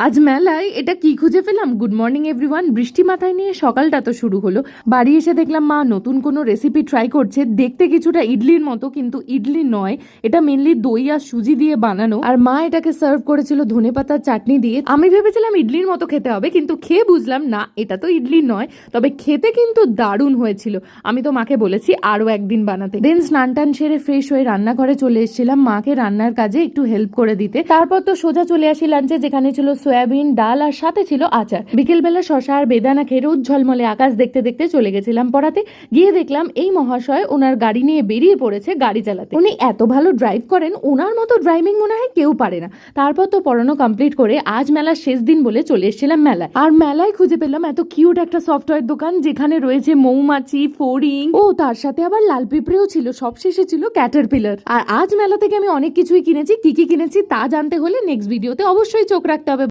আজ মেলায় এটা কি খুঁজে পেলাম। Good morning everyone. বৃষ্টি মাথায় নিয়ে সকালটা তো শুরু হলো। বাড়ি এসে দেখলাম মা নতুন কোনো রেসিপি ট্রাই করছে। দেখতে কিছুটা ইডলির মতো, কিন্তু ইডলি নয়, এটা মেনলি দই আর সুজি দিয়ে বানানো। আর মা এটাকে সার্ভ করেছিল ধনেপাতার চাটনি দিয়ে। আমি ভেবেছিলাম ইডলির মতো খেতে হবে, কিন্তু খেয়ে বুঝলাম না, এটা তো ইডলি নয়, তবে খেতে কিন্তু দারুণ হয়েছিল। আমি তো মাকে বলেছি আরো একদিন বানাতে। দেন স্নান টান সেরে ফ্রেশ হয়ে রান্নাঘরে চলে এসেছিলাম মাকে রান্নার কাজে একটু হেল্প করে দিতে। তারপর তো সোজা চলে আসি লাঞ্চে, যেখানে ছিল সয়াবিন, ডাল আর সাথে ছিল আচার। বিকেলবেলা শশা আর বেদানা খেয়ে রোদ ঝলমলে আকাশ দেখতে দেখতে চলে গেছিলাম পড়াতে। গিয়ে দেখলাম এই মহাশয় ওনার গাড়ি নিয়ে বেরিয়ে পড়েছে গাড়ি চালাতে। উনি এত ভালো ড্রাইভ করেন, ওনার মতো ড্রাইভিং মনে হয় কেউ পারে না। তারপর তো পড়ানো কমপ্লিট করে আজ মেলার শেষ দিন বলে চলে এসেছিলাম মেলায়। আর মেলায় খুঁজে পেলাম এত কিউট একটা সফটওয়্যার দোকান, যেখানে রয়েছে মৌমাছি, ফড়িং, ও তার সাথে আবার লাল পিঁপড়েও ছিল। সবশেষে ছিল ক্যাটারপিলার। আর আজ মেলা থেকে আমি অনেক কিছুই কিনেছি। কি কি কিনেছি তা জানতে হলে নেক্সট ভিডিওতে অবশ্যই চোখ রাখতে হবে।